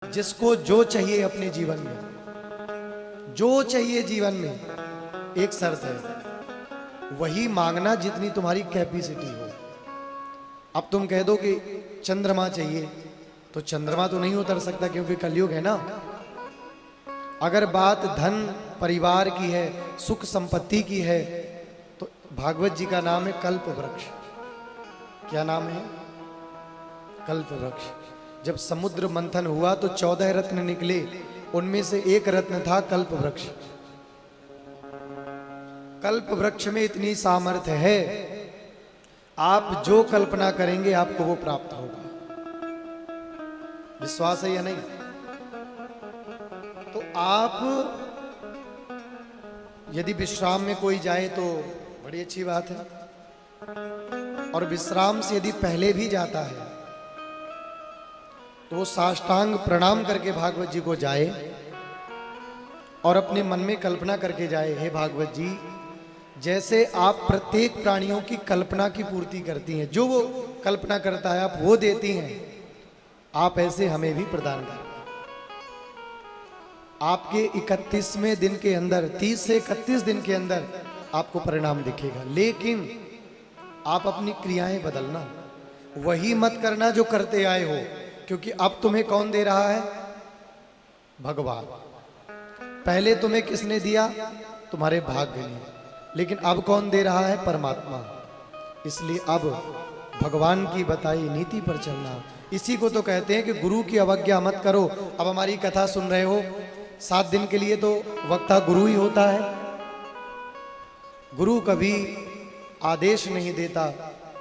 जिसको जो चाहिए अपने जीवन में, जो चाहिए जीवन में, एक शर्त है, वही मांगना जितनी तुम्हारी कैपेसिटी हो। अब तुम कह दो कि चंद्रमा चाहिए, तो चंद्रमा तो नहीं उतर सकता क्योंकि कलयुग है ना। अगर बात धन परिवार की है, सुख संपत्ति की है, तो भागवत जी का नाम है कल्प वृक्ष। क्या नाम है? कल्प वृक्ष। जब समुद्र मंथन हुआ तो 14 रत्न निकले, उनमें से एक रत्न था कल्प वृक्ष। कल्प वृक्ष में इतनी सामर्थ्य है, आप जो कल्पना करेंगे आपको वो प्राप्त होगा। विश्वास है या नहीं? तो आप यदि विश्राम में कोई जाए तो बड़ी अच्छी बात है, और विश्राम से यदि पहले भी जाता है तो वो साष्टांग प्रणाम करके भागवत जी को जाए और अपने मन में कल्पना करके जाए, हे भागवत जी, जैसे आप प्रत्येक प्राणियों की कल्पना की पूर्ति करती हैं, जो वो कल्पना करता है आप वो देती हैं, आप ऐसे हमें भी प्रदान करें। आपके 31वें दिन के अंदर, 30 से 31 दिन के अंदर आपको परिणाम दिखेगा, लेकिन आप अपनी क्रियाएं बदलना, वही मत करना जो करते आए हो, क्योंकि अब तुम्हें कौन दे रहा है? भगवान। पहले तुम्हें किसने दिया? तुम्हारे भाग्य ने। लेकिन अब कौन दे रहा है? परमात्मा। इसलिए अब भगवान की बताई नीति पर चलना। इसी को तो कहते हैं कि गुरु की अवज्ञा मत करो। अब हमारी कथा सुन रहे हो, 7 दिन के लिए तो वक्ता गुरु ही होता है। गुरु कभी आदेश नहीं देता,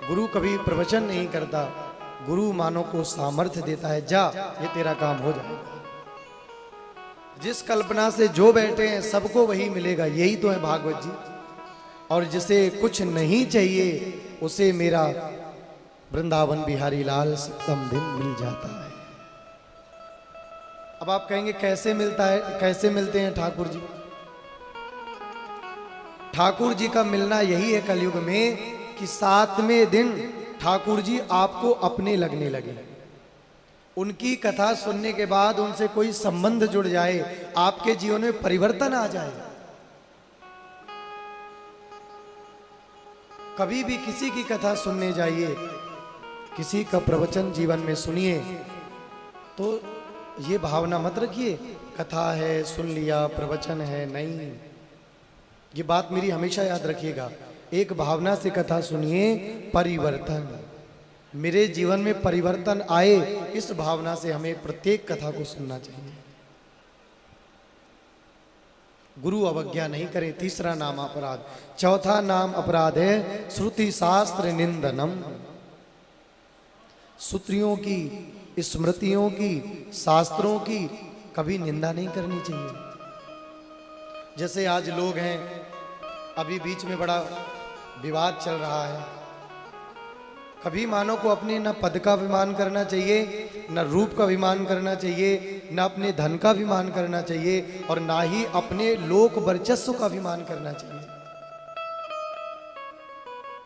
गुरु कभी प्रवचन नहीं करता, गुरु मानव को सामर्थ्य देता है, जा ये तेरा काम हो जाएगा। जिस कल्पना से जो बैठे हैं सबको वही मिलेगा, यही तो है भागवत जी। और जिसे कुछ नहीं चाहिए उसे मेरा वृंदावन बिहारी लाल सप्तम दिन मिल जाता है। अब आप कहेंगे कैसे मिलता है, कैसे मिलते हैं ठाकुर जी? ठाकुर जी का मिलना यही है कलयुग में कि 7वें दिन ठाकुर जी आपको अपने लगने लगे। उनकी कथा सुनने के बाद उनसे कोई संबंध जुड़ जाए, आपके जीवन में परिवर्तन आ जाए। कभी भी किसी की कथा सुनने जाइए, किसी का प्रवचन जीवन में सुनिए, तो ये भावना मत रखिए कथा है सुन लिया, प्रवचन है, नहीं। ये बात मेरी हमेशा याद रखिएगा। एक भावना से कथा सुनिए, परिवर्तन, मेरे जीवन में परिवर्तन आए, इस भावना से हमें प्रत्येक कथा को सुनना चाहिए। गुरु अवज्ञा नहीं करें, तीसरा नाम अपराध। चौथा नाम अपराध है श्रुति शास्त्र निंदनम। सूत्रियों की, स्मृतियों की, शास्त्रों की कभी निंदा नहीं करनी चाहिए। जैसे आज लोग हैं, अभी बीच में बड़ा विवाद चल रहा है, कभी मानव को अपने न पद का अभिमान करना चाहिए, न रूप का अभिमान करना चाहिए, न अपने धन का अभिमान करना चाहिए, और ना ही अपने लोक वर्चस्व का अभिमान करना चाहिए।